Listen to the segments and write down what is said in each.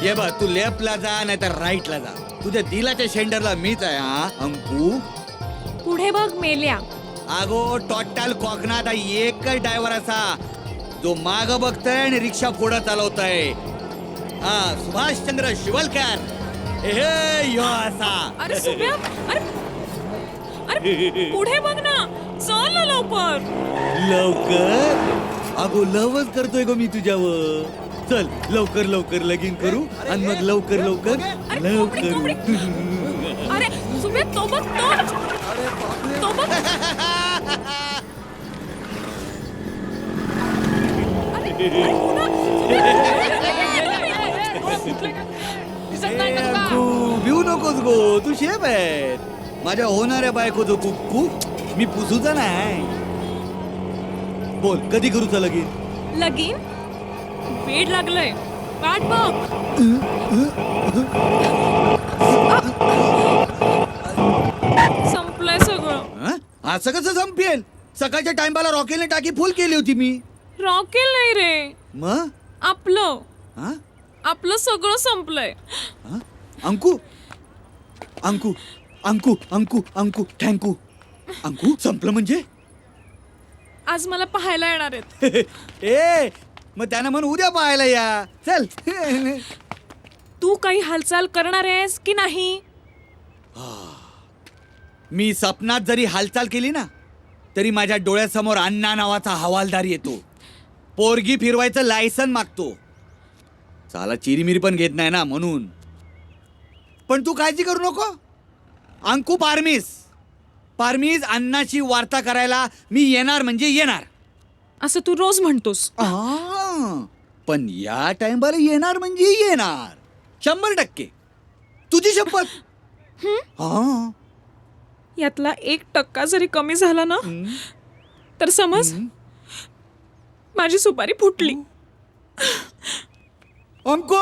हे बघ, तू लेफ्टला जा नाही तर राईटला जा. तुझ्या दिलाच्या शेंडरला मीच आहे. हा अंकू, पुढे बघ मेल्या. अगो टोटल कोकणात एकच ड्रायव्हर असा जो माग बघतय आणि रिक्षा पुढं चालवतय. हा, सुभाषचंद्र शिवलकर. हे यो असा. अरे सुम्या, अरे अरे पुढे बघ ना, चल ना लवकर. लवकर? अगो लवच करतोय गो मी तुझ्यावर. चल लवकर लवकर लगीन करू आणि मग लवकर लवकर अरे लवकर. अरे सुम्या, तो बघ, तो बघ. भिऊ नकोस गो, तू शेप आहे. माझ्या होणाऱ्या बायकोचं कुक्कू मी पुसूचा नाही. बोल, कधी करूचा लगीन? लगीन वेड लागलंय, वाट बघ. संपलंय सगळं. हं? असं कसं संपेल? सकाळच्या टाइमला रॉकेलने टाकी फुल केली होती मी. रॉकेल नाही रे, मग आपलं हं? आपलं सगळं संपलंय. हं? अंकू अंकू अंकू अंकू अंकू थँकू. अंकू संपलं म्हणजे? आज मला पाहायला येणार आहेत. ए मग त्यानं म्हण उद्या पाहायला या. चल. तू काही हालचाल करणार आहेस की नाही? मी स्वप्नात जरी हालचाल केली ना तरी माझ्या डोळ्यासमोर अण्णा नावाचा हवालदार येतो. पोरगी फिरवायचं लायसन मागतो. साला चिरीमिरी पण घेत नाही ना म्हणून. पण तू काळजी करू नको. अंकू पारमीस अण्णाची वार्ता करायला मी येणार म्हणजे येणार. असं तू रोज म्हणतोस. पण या टाइमला येणार म्हणजे येणार. 100%. तुझी शपथ. हा. यातला 1% जरी कमी झाला ना तर समज माझी सुपारी फुटली. अंकू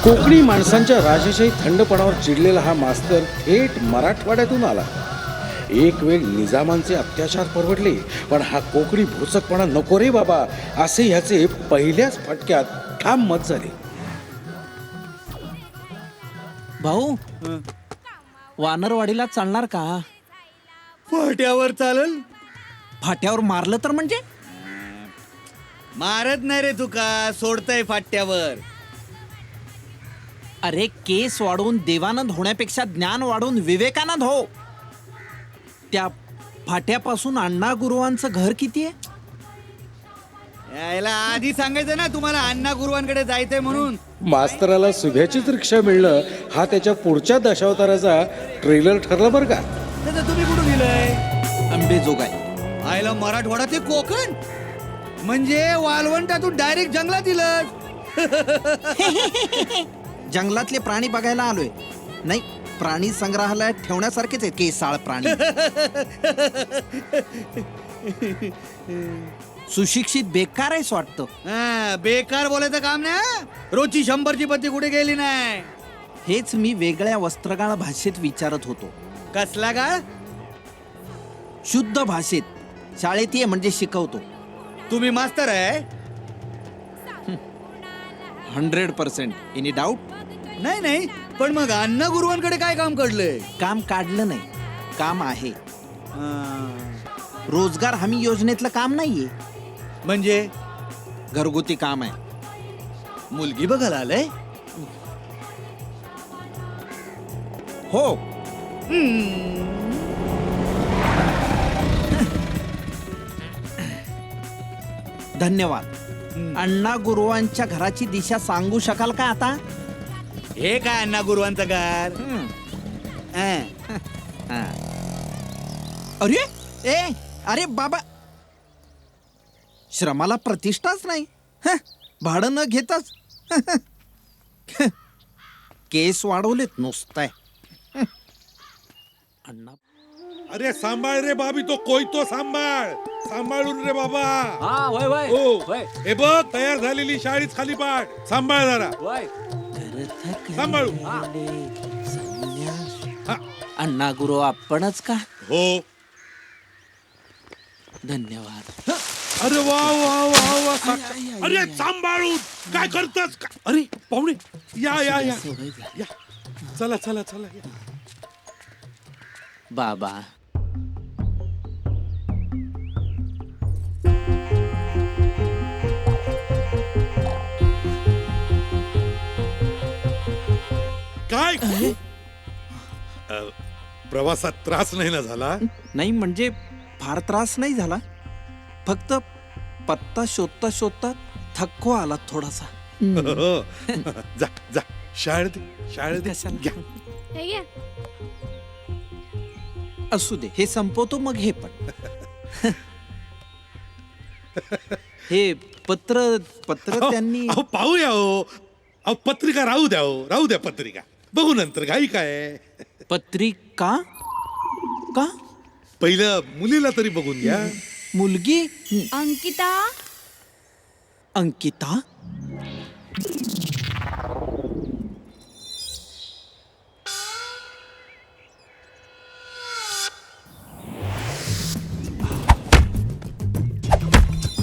कोकणी माणसांच्या राजेशाही थंडपणावर चिडलेला हा मास्तर थेट मराठवाड्यातून आला. एक वेळ निजामांचे अत्याचार परवडले, पण हा कोकणी भोचकपणा नको रे बाबा, असे ह्याचे पहिल्याच फटक्यात ठाम मत झाले. भाऊ, वानरवाडीला चालणार का? फाट्यावर चालल. फाट्यावर मारलं तर म्हणजे? मारत नाही रे तुका, सोडतय फाट्यावर. अरे केस वाढवून देवानंद होण्यापेक्षा ज्ञान वाढवून विवेकानंद हो. त्या फाट्यापासून अण्णा गुरुवांचं घर किती आहे? यायला आधी सांगायचं ना तुम्हाला अण्णा गुरुवांकडे जायचंय म्हणून. मास्तराला सुभ्याचीच रिक्षा मिळणं हा त्याच्या पुढच्या दशावताराचा ट्रेलर ठरला बरं का. त्याचं तुम्ही कुठून गेलंय? अंबेजोगाई. आयला मराठवाडा ते कोकण म्हणजे वालवंटातून डायरेक्ट जंगलात दिलं. जंगलातले प्राणी बघायला आलोय. नाही, प्राणी संग्रहालयात ठेवण्यासारखेच आहेत केसाळ प्राणी. सुशिक्षित बेकार आहेस वाटतं. बेकार बोलायचं काम नाही. रोजची 100ची पत्ती कुठे गेली नाही. हेच मी वेगळ्या वस्त्रगाळ भाषेत विचारत होतो. कसला का? शुद्ध भाषेत. शाळेत ये म्हणजे शिकवतो. तुम्ही मास्तर आहे? 100%. Any doubt? नाही, पण मग अण्णा गुरुवांकडे काय काम कडलंय? काम काढलं नाही, काम आहे. रोजगार हमी योजनेतलं काम नाहीये, म्हणजे घरगुती काम आहे. मुलगी बघायला आलंय? हो. धन्यवाद. अण्णा गुरुवांच्या घराची दिशा सांगू शकाल का आता? हे काय अण्णा गुरुवांचं घर? अरे बाबा, श्रमाला प्रतिष्ठाच नाही. भाडं न घेताच केस वाढवलेत नुसताय. अण्णा, अरे सांभाळ रे बाबी, तो कोई तो सांभाळ. सांभाळून रे बाबा. हो, हे बघ तयार झालेली शाळीच खाली पाड. सांभाळ जरा. सांभाळू. अण्णा गुरु आपणच का? हो. धन्यवाद. अरे वा वा वा वा साक्षात. अरे सांभाळून काय करतस का? अरे पाहुणे या या या या. चला चला चला या. बाबा काय प्रवासात त्रास नाही ना झाला? नाही म्हणजे फार त्रास नाही झाला, फक्त पत्ता शोधता शोधता थकवा आला थोडासा. जा जा शाळेत घ्या. हे घ्या. असू दे, हे संपवतो मग हे पण. हे पत्र पत्र त्यांनी अहो पाहूया हो. अहो पत्रिका राहू द्या पत्रिका बघू नंतर. घाई काय? पत्रिका का? पहिलं मुलीला तरी बघून घ्या. मुलगी अंकिता. अंकिता.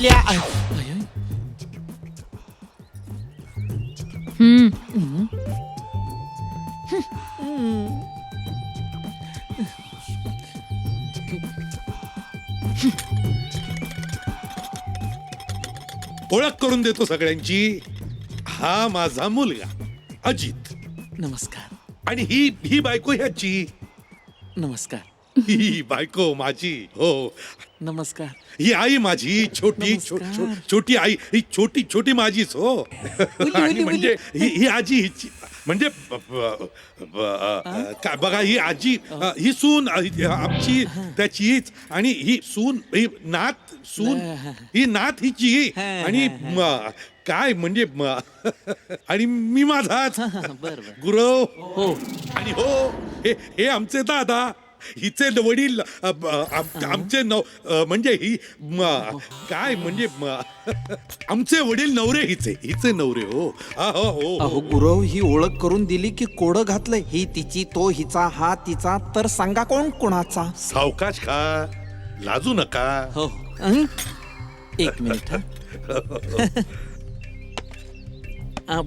ल्या- आय- आय- आय. ओळख करून देतो सगळ्यांची. हा माझा मुलगा अजित. नमस्कार. आणि ही बायको ह्याची. नमस्कार. ही बायको माझी. हो. नमस्कार. ही आई माझी छोटी छोटी आई. ही छोटी माझीच हो. आणि म्हणजे ही आजी हिची. म्हणजे काय बघा, ही आजी ही सून आमची त्याचीच. आणि ही सून ही नात सून ही नात हिची. आणि काय म्हणजे आणि मी माझाच बर. गुरव. हो. आणि हो हे आमचे दादा. हिचे वडील आमचे म्हणजे ही काय म्हणजे आमचे वडील नवरे हिचे नवरे. हो हो अहो गुरव, ही ओळख करून दिली की कोडं घातलंय. ही तिची, तो हिचा, हा तिचा. तर सांगा कोण कोणाचा? सावकाश खा, लाजू नका. हो. एक मिनिट हा.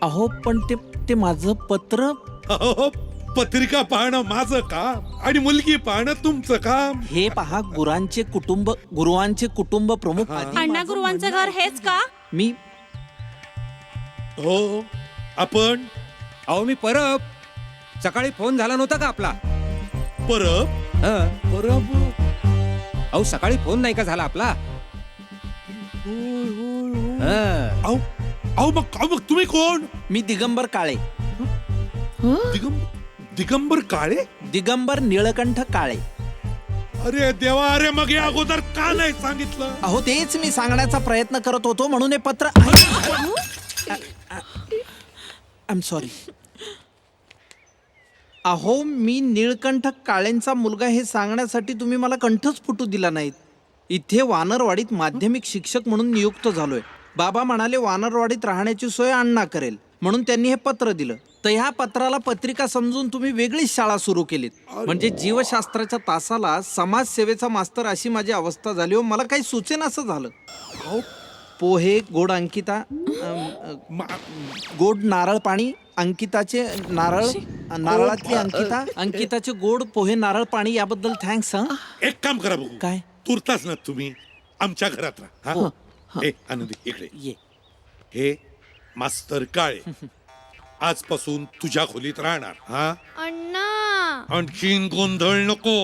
अहो पण ते माझं पत्र. अहो, पत्रिका पाहणं माझं काम आणि मुलगी पाहणं तुमचं काम. हे पहा, गुरांचे कुटुंब प्रमुख आधी अण्णा माझं गुरुवांचं म्हणणं घर हेच का? मी हो आपण अहो मी परब सकाळी फोन झाला नव्हता का आपला? परब हं. परब अहो सकाळी फोन नाही का झाला आपला? हं. अहो मग तुम्ही कोण? मी दिगंबर काळे. दिगंबर काळे. दिगंबर निळकंठ काळे. अरे देवा, अरे मग या अगोदर का नाही सांगितलं? अहो तेच मी सांगण्याचा प्रयत्न करत होतो, म्हणून हे पत्र. I am sorry. अहो मी निळकंठ काळेंचा मुलगा हे सांगण्यासाठी तुम्ही मला कंठच फुटू दिला नाहीत. इथे वानरवाडीत माध्यमिक शिक्षक म्हणून नियुक्त झालोय. बाबा म्हणाले वानरवाडीत राहण्याची सोय अण्णा करेल, म्हणून त्यांनी हे पत्र दिलं. तर ह्या पत्राला पत्रिका समजून तुम्ही वेगळीच शाळा सुरू केलीत. म्हणजे जीवशास्त्राच्या तासाला समाजसेवेचा मास्तर अशी माझी अवस्था झाली. हो, मला काही सुचेन असं झालं. पोहे गोड अंकिता, गोड नारळ पाणी अंकिताचे, नारळातली अंकिता, अंकिताचे गोड पोहे नारळ पाणी. याबद्दल थँक्स. एक काम करा बघू. काय? तुरताच ना तुम्ही आमच्या घरात राहा. हो. ए आनंदी इकडे ये. हे मास्तर काळे आजपासून तुझ्या खोलीत राहणार. हा अण्णा. आणखीन गोंधळ नको.